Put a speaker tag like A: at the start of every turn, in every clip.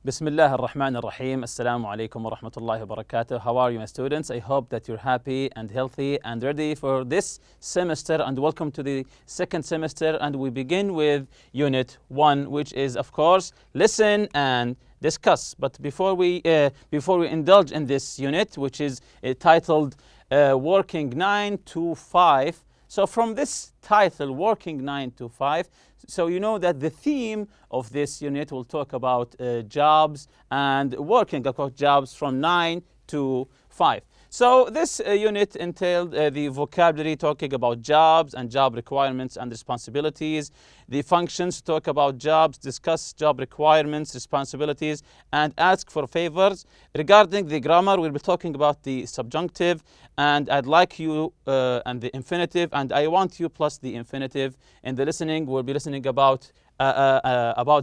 A: بسم الله الرحمن الرحيم. السلام عليكم ورحمة الله وبركاته. How are you, my students? I hope that you're happy and healthy and ready for this semester, and welcome to the second semester. And we begin with Unit 1, which is, of course, listen and discuss. But before we indulge in this unit, which is titled Working 9 to 5. So from this title, Working 9 to 5, so you know that the theme of this unit will talk about jobs and working about jobs from 9 to 5. So this unit entailed the vocabulary, talking about jobs and job requirements and responsibilities, the functions, talk about jobs, discuss job requirements, responsibilities, and ask for favors. Regarding the grammar, we'll be talking about the subjunctive, and I'd like you and the infinitive, and I want you plus the infinitive. In the listening, we'll be listening about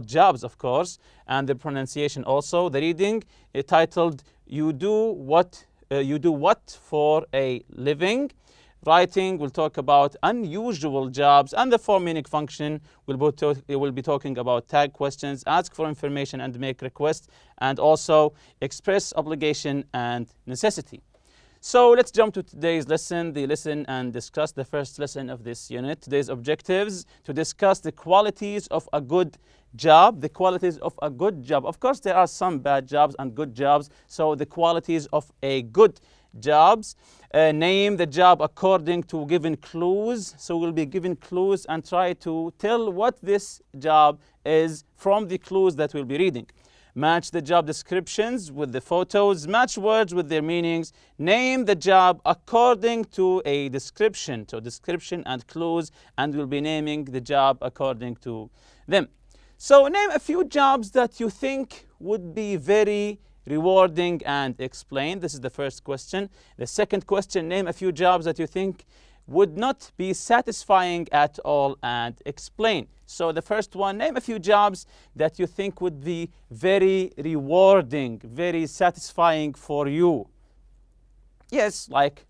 A: jobs, of course, and the pronunciation also. The reading titled You Do What for a Living. Writing, we'll talk about unusual jobs, and the form meaning function will be talking about tag questions, ask for information and make requests, and also express obligation and necessity. So let's jump to today's lesson, the listen and discuss, the first lesson of this unit. Today's objectives: to discuss the qualities of a good job. The qualities of a good job. Of course, there are some bad jobs and good jobs. So the qualities of a good jobs. Name the job according to given clues. So we'll be given clues and try to tell what this job is from the clues that we'll be reading. Match the job descriptions with the photos. Match words with their meanings. Name the job according to a description. So description and clues, and we'll be naming the job according to them. So name a few jobs that you think would be very rewarding and explain. This is the first question. The second question, name a few jobs that you think would not be satisfying at all and explain. So the first one, name a few jobs that you think would be very rewarding, very satisfying for you. Yes, like,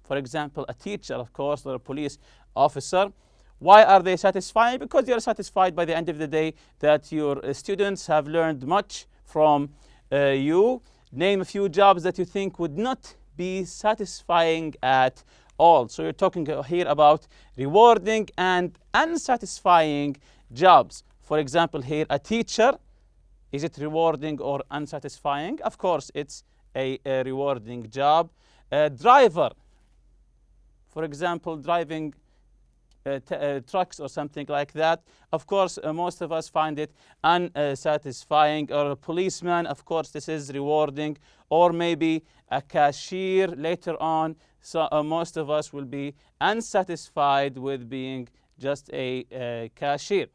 A: for example, a teacher, of course, or a police officer. Why are they satisfying? Because you're satisfied by the end of the day that your students have learned much from you. Name a few jobs that you think would not be satisfying at all. So you're talking here about rewarding and unsatisfying jobs. For example, here, a teacher, is it rewarding or unsatisfying? Of course, it's a rewarding job. A driver, for example, driving trucks or something like that. Of course, most of us find it unsatisfying. Or a policeman, of course, this is rewarding. Or maybe a cashier later on. So most of us will be unsatisfied with being just a cashier.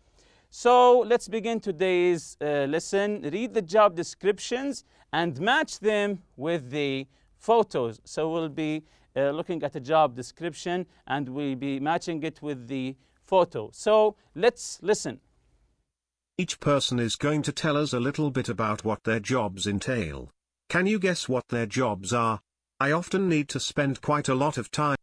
A: So let's begin today's lesson. Read the job descriptions and match them with the photos. So we'll be looking at a job description and we'll be matching it with the photo. So let's listen.
B: Each person is going to tell us a little bit about what their jobs entail. Can you guess what their jobs are? I often need to spend quite a lot of time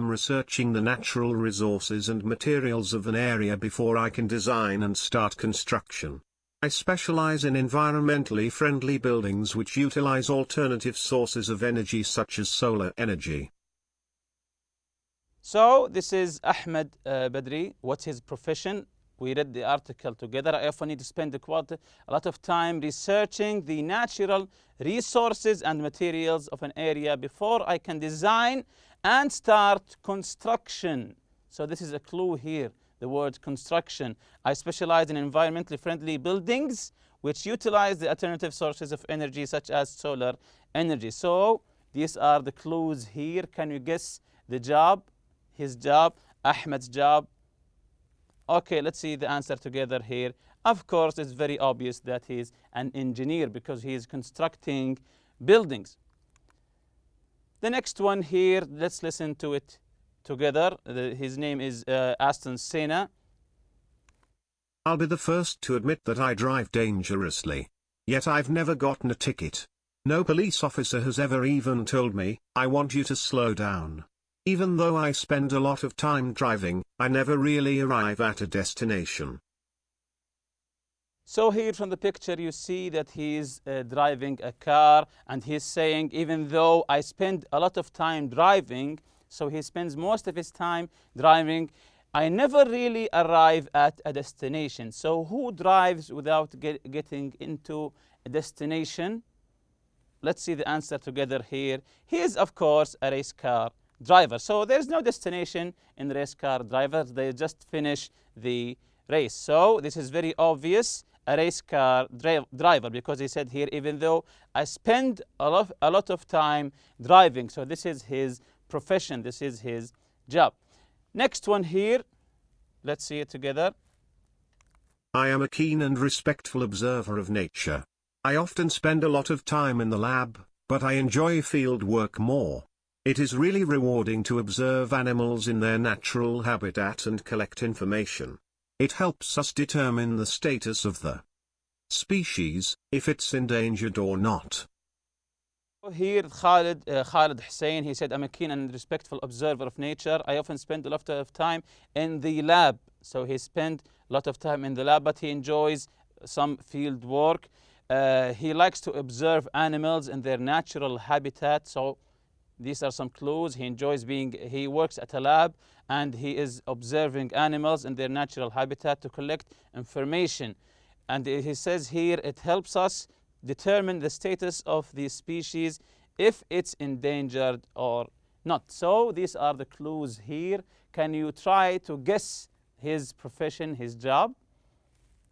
B: researching the natural resources and materials of an area before I can design and start construction. I specialize in environmentally friendly buildings which utilize alternative sources of energy such as solar energy.
A: So this is Ahmed Badri. What's his profession? We read the article together. I often need to spend a lot of time researching the natural resources and materials of an area before I can design and start construction. So this is a clue here, the word construction. I specialize in environmentally friendly buildings which utilize the alternative sources of energy such as solar energy. So these are the clues here. Can you guess the job, his job, Ahmed's job? Okay, let's see the answer together here. Of course, it's very obvious that he's an engineer because he is constructing buildings. The next one here, let's listen to it together. His name is Aston Senna.
B: I'll be the first to admit that I drive dangerously. Yet I've never gotten a ticket. No police officer has ever even told me, I want you to slow down. Even though I spend a lot of time driving, I never really arrive at a destination.
A: So here from the picture you see that he's driving a car, and he's saying, even though I spend a lot of time driving, so he spends most of his time driving, I never really arrive at a destination. So who drives without getting into a destination? Let's see the answer together here. He is, of course, a race car driver. So there's no destination in race car drivers. They just finish the race. So this is very obvious, a race car driver, because he said here, even though I spend a lot of time driving. So this is his profession. This is his job. Next one here. Let's see it together.
B: I am a keen and respectful observer of nature. I often spend a lot of time in the lab, but I enjoy field work more. It is really rewarding to observe animals in their natural habitat and collect information. It helps us determine the status of the species, if it's endangered or not.
A: Here Khalid Hussein, he said, I'm a keen and respectful observer of nature. I often spend a lot of time in the lab. So he spent a lot of time in the lab, but he enjoys some field work. He likes to observe animals in their natural habitat. So these are some clues. He works at a lab, and he is observing animals in their natural habitat to collect information. And he says here, it helps us determine the status of the species, if it's endangered or not. So these are the clues here. Can you try to guess his profession, his job?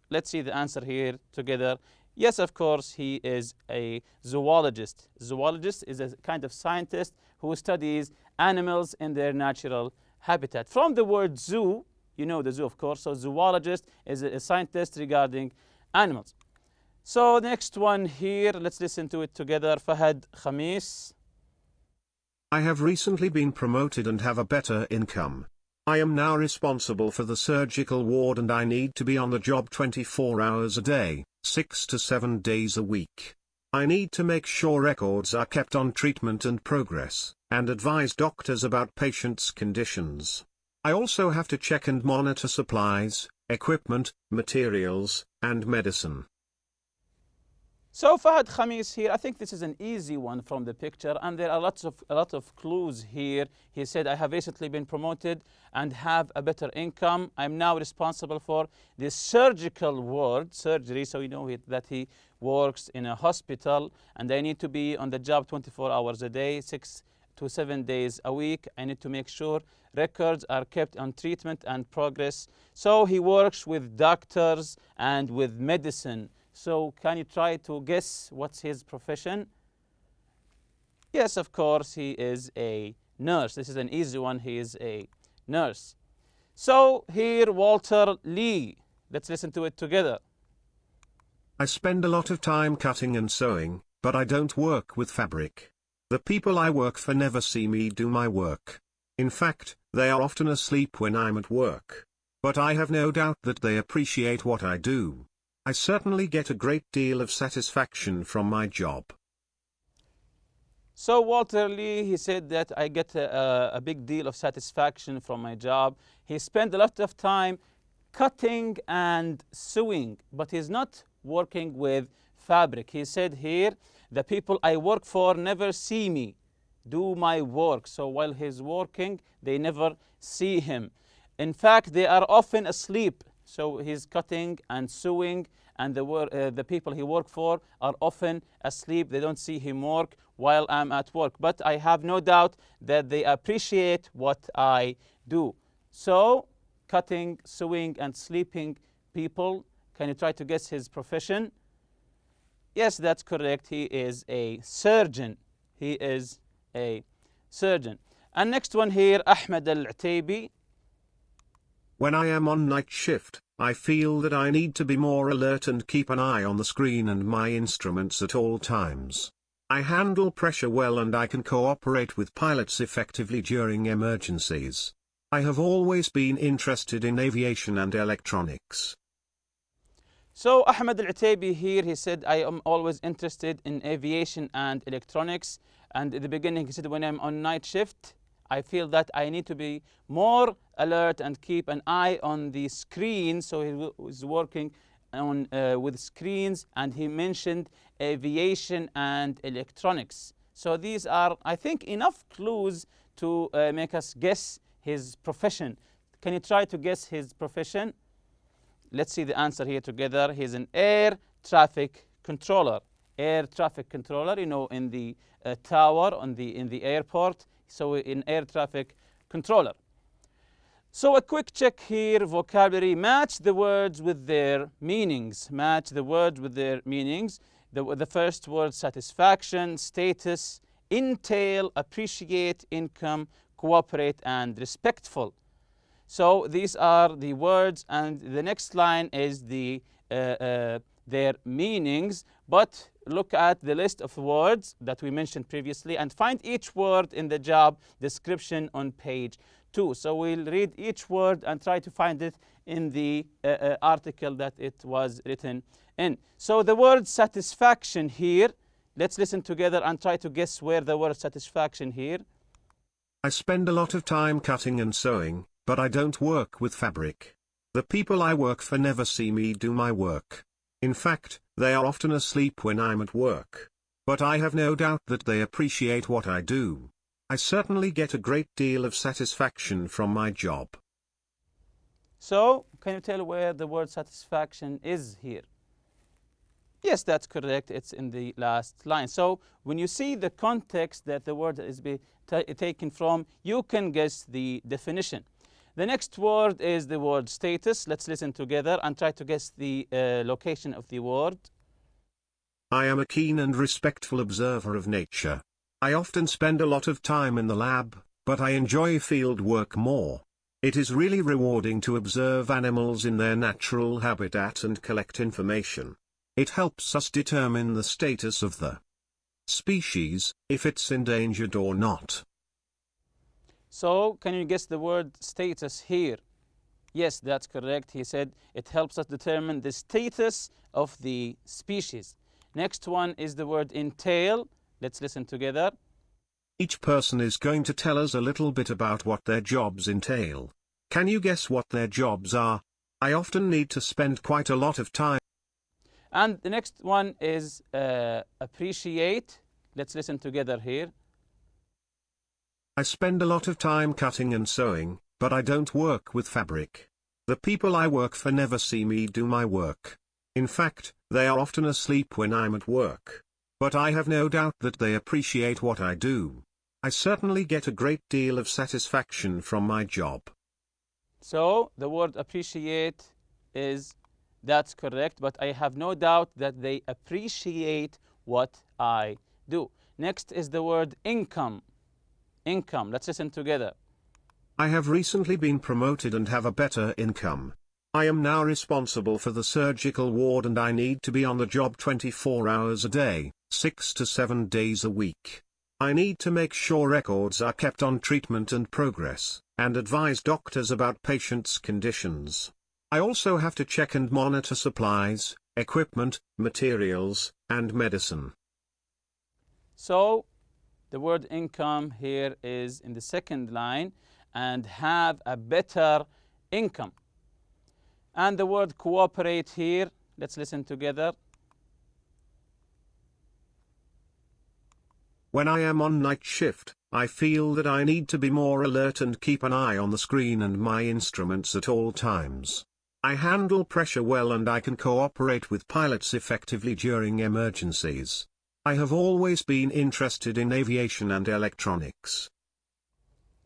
A: Let's see the answer here together. Yes, of course, he is a zoologist. Zoologist is a kind of scientist who studies animals in their natural habitat. From the word zoo, you know the zoo, of course. So zoologist is a scientist regarding animals. So next one here, let's listen to it together. Fahad Khamis.
B: I have recently been promoted and have a better income. I am now responsible for the surgical ward, and I need to be on the job 24 hours a day, 6 to 7 days a week. I need to make sure records are kept on treatment and progress, and advise doctors about patients' conditions. I also have to check and monitor supplies, equipment, materials, and medicine.
A: So Fahad Khamis here, I think this is an easy one from the picture, and there are a lot of clues here. He said, I have recently been promoted and have a better income. I'm now responsible for the surgical ward, surgery, so you know that he works in a hospital, and I need to be on the job 24 hours a day, 6 to 7 days a week. I need to make sure records are kept on treatment and progress. So he works with doctors and with medicine. So can you try to guess what's his profession? Yes, of course, he is a nurse. This is an easy one. He is a nurse. So here, Walter Lee. Let's listen to it together.
B: I spend a lot of time cutting and sewing, but I don't work with fabric. The people I work for never see me do my work. In fact, they are often asleep when I'm at work. But I have no doubt that they appreciate what I do. I certainly get a great deal of satisfaction from my job.
A: So Walter Lee, he said that I get a big deal of satisfaction from my job. He spent a lot of time cutting and sewing, but he's not working with fabric. He said here, the people I work for never see me do my work. So while he's working, they never see him. In fact, they are often asleep. So he's cutting and sewing, and the people he works for are often asleep. They don't see him work while I'm at work. But I have no doubt that they appreciate what I do. So cutting, sewing, and sleeping people. Can you try to guess his profession? Yes, that's correct. He is a surgeon. He is a surgeon. And next one here, Ahmed Al-Utaybi.
B: When I am on night shift, I feel that I need to be more alert and keep an eye on the screen and my instruments at all times. I handle pressure well, and I can cooperate with pilots effectively during emergencies. I have always been interested in aviation and electronics.
A: So Ahmed Al-Utaybi here, he said, I am always interested in aviation and electronics. And at the beginning, he said, when I'm on night shift, I feel that I need to be more alert and keep an eye on the screen. So he was working with screens, and he mentioned aviation and electronics. So these are, I think, enough clues to make us guess his profession. Can you try to guess his profession? Let's see the answer here together. He's an air traffic controller. Air traffic controller, you know, in the tower in the airport. So in air traffic controller. So a quick check here, vocabulary. Match the words with their meanings. Match the words with their meanings. The first word, satisfaction, status, entail, appreciate, income, cooperate, and respectful. So these are the words, and the next line is their meanings. But look at the list of words that we mentioned previously and find each word in the job description on page 2. So we'll read each word and try to find it in the article that it was written in. So the word satisfaction here, let's listen together and try to guess where the word satisfaction here.
B: I spend a lot of time cutting and sewing, but I don't work with fabric. The people I work for never see me do my work. In fact, they are often asleep when I'm at work. But I have no doubt that they appreciate what I do. I certainly get a great deal of satisfaction from my job.
A: So, can you tell where the word satisfaction is here? Yes, that's correct. It's in the last line. So, when you see the context that the word is taken from, you can guess the definition. The next word is the word status. Let's listen together and try to guess the location of the word.
B: I am a keen and respectful observer of nature. I often spend a lot of time in the lab, but I enjoy field work more. It is really rewarding to observe animals in their natural habitat and collect information. It helps us determine the status of the species, if it's endangered or not.
A: So, can you guess the word status here? Yes, that's correct. He said it helps us determine the status of the species. Next one is the word entail. Let's listen together.
B: Each person is going to tell us a little bit about what their jobs entail. Can you guess what their jobs are? I often need to spend quite a lot of time.
A: And the next one is appreciate. Let's listen together here.
B: I spend a lot of time cutting and sewing, but I don't work with fabric. The people I work for never see me do my work. In fact, they are often asleep when I'm at work. But I have no doubt that they appreciate what I do. I certainly get a great deal of satisfaction from my job.
A: So, the word appreciate that's correct, but I have no doubt that they appreciate what I do. Next is the word income. Income. Let's listen together.
B: I have recently been promoted and have a better income. I am now responsible for the surgical ward and I need to be on the job 24 hours a day, 6 to 7 days a week. I need to make sure records are kept on treatment and progress, and advise doctors about patients' conditions. I also have to check and monitor supplies, equipment, materials, and medicine.
A: So, the word income here is in the second line, and have a better income. And the word cooperate here, let's listen together.
B: When I am on night shift, I feel that I need to be more alert and keep an eye on the screen and my instruments at all times. I handle pressure well and I can cooperate with pilots effectively during emergencies. I have always been interested in aviation and electronics.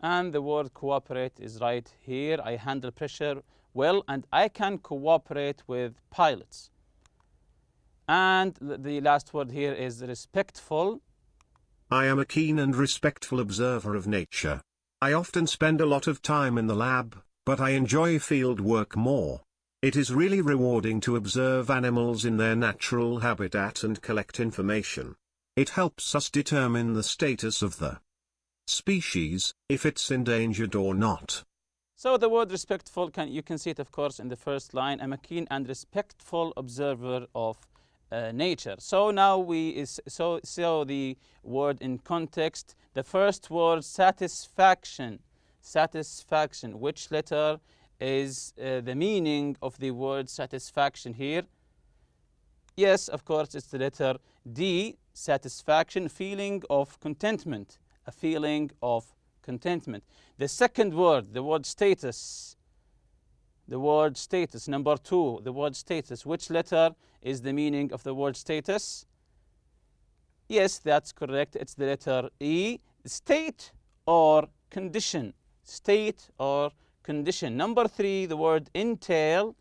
A: And the word cooperate is right here. I handle pressure well and I can cooperate with pilots. And the last word here is respectful.
B: I am a keen and respectful observer of nature. I often spend a lot of time in the lab, but I enjoy field work more. It is really rewarding to observe animals in their natural habitat and collect information. It helps us determine the status of the species, if it's endangered or not.
A: So the word respectful, you can see it, of course, in the first line. I'm a keen and respectful observer of nature. So now we so the word in context. The first word, satisfaction. Satisfaction. Which letter is the meaning of the word satisfaction here? Yes, of course, it's the letter D, satisfaction, feeling of contentment, a feeling of contentment. The second word, the word status. The word status, number 2, the word status. Which letter is the meaning of the word status? Yes, that's correct. It's the letter E, state or condition. State or condition. Number 3, the word entail.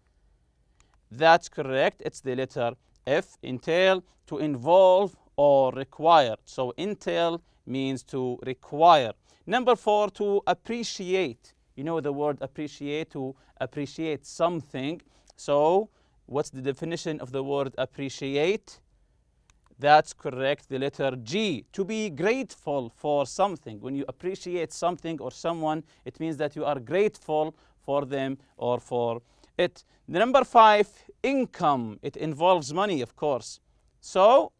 A: That's correct. It's the letter F, entail, to involve or require. So entail means to require. Number 4, to appreciate. You know the word appreciate, to appreciate something. So what's the definition of the word appreciate? That's correct, the letter G, to be grateful for something. When you appreciate something or someone, it means that you are grateful for them or for it. The number 5, income. It involves money, of course. So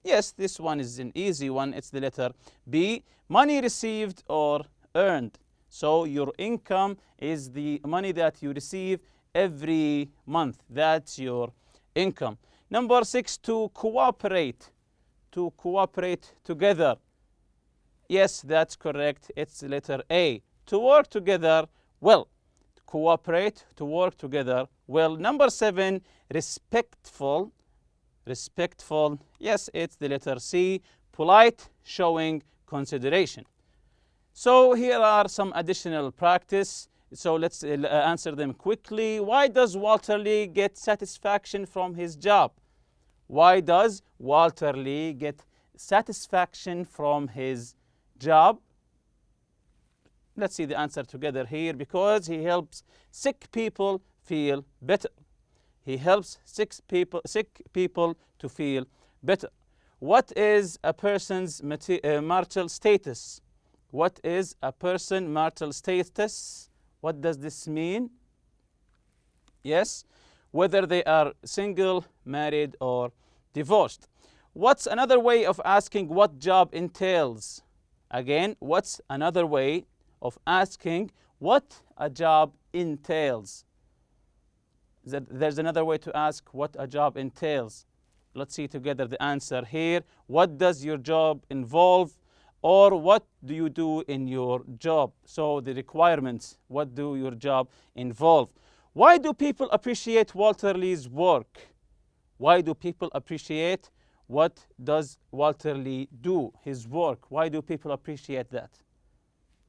A: yes, this one is an easy one. It's the letter B, money received or earned. So your income is the money that you receive every month. That's your income. Number 6, to cooperate. To cooperate together. Yes, that's correct. It's the letter A. To work together well. To cooperate, to work together well. Number 7, respectful. Respectful. Yes, it's the letter C. Polite, showing consideration. So here are some additional practice. So let's answer them quickly. Why does Walter Lee get satisfaction from his job? Why does Walter Lee get satisfaction from his job? Let's see the answer together here. Because he helps sick people feel better. He helps sick people to feel better. What is a person's marital status? What is a person's marital status? What does this mean? Yes, whether they are single, married, or divorced. What's another way of asking what job entails? Again, what's another way of asking what a job entails? There's another way to ask what a job entails. Let's see together the answer here. What does your job involve? Or what do you do in your job? So the requirements, what do your job involve? Why do people appreciate Walter Lee's work? Why do people appreciate? What does Walter Lee do? His work. Why do people appreciate that?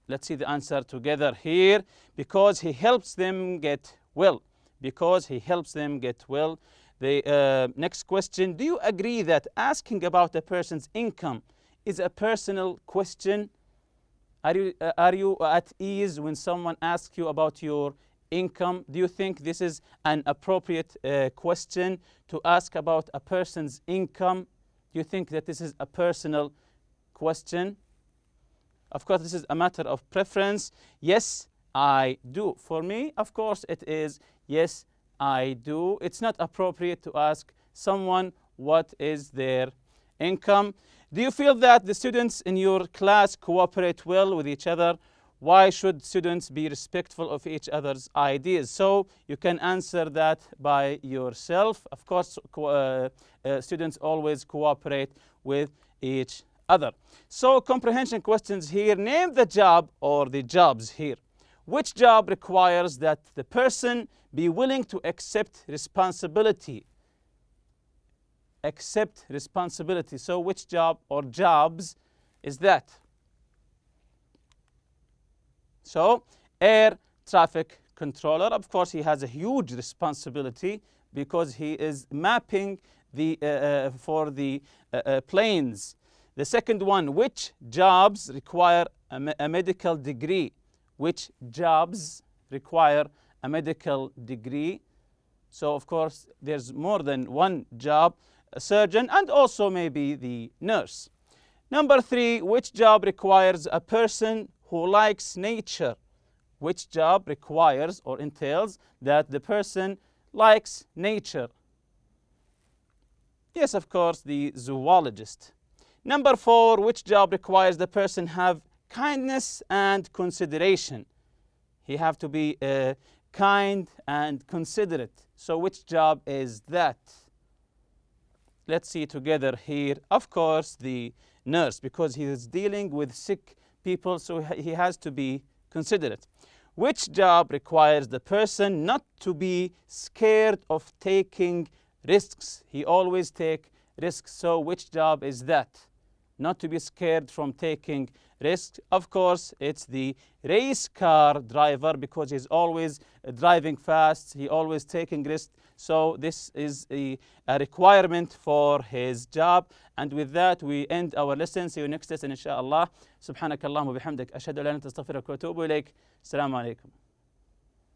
A: Let's see the answer together here. Because he helps them get well. Because he helps them get well. The next question, do you agree that asking about a person's income is a personal question? Are you at ease when someone asks you about your income? Do you think this is an appropriate question to ask about a person's income? Do you think that this is a personal question? Of course, this is a matter of preference. Yes, I do. For me, of course, it is yes, I do. It's not appropriate to ask someone what is their income. Do you feel that the students in your class cooperate well with each other? Why should students be respectful of each other's ideas? So you can answer that by yourself. Of course, students always cooperate with each other. So comprehension questions here. Name the job or the jobs here. Which job requires that the person be willing to accept responsibility? Accept responsibility. So which job or jobs is that? So air traffic controller, of course, he has a huge responsibility because he is mapping the for the planes. The second one, which jobs require a medical degree? Which jobs require a medical degree? So of course there's more than one job, a surgeon and also maybe the nurse. Number 3, which job requires a person who likes nature? Which job requires or entails that the person likes nature? Yes, of course, the zoologist. Number 4, which job requires the person have kindness and consideration? He have to be kind and considerate. So which job is that? let's see together here. Of course, the nurse, because he is dealing with sick people, so he has to be considerate. Which job requires the person not to be scared of taking risks? He always take risks. So which job is that? Not to be scared from taking risks. Of course, it's the race car driver, because he's always driving fast. He always taking risks. So this is a requirement for his job. And with that, we end our lesson. See you next lesson, inshallah. سبحانك اللهم وبحمدك أشهد أن لا إله إلا أنت أستغفرك وأتوب إليك. السلام عليكم.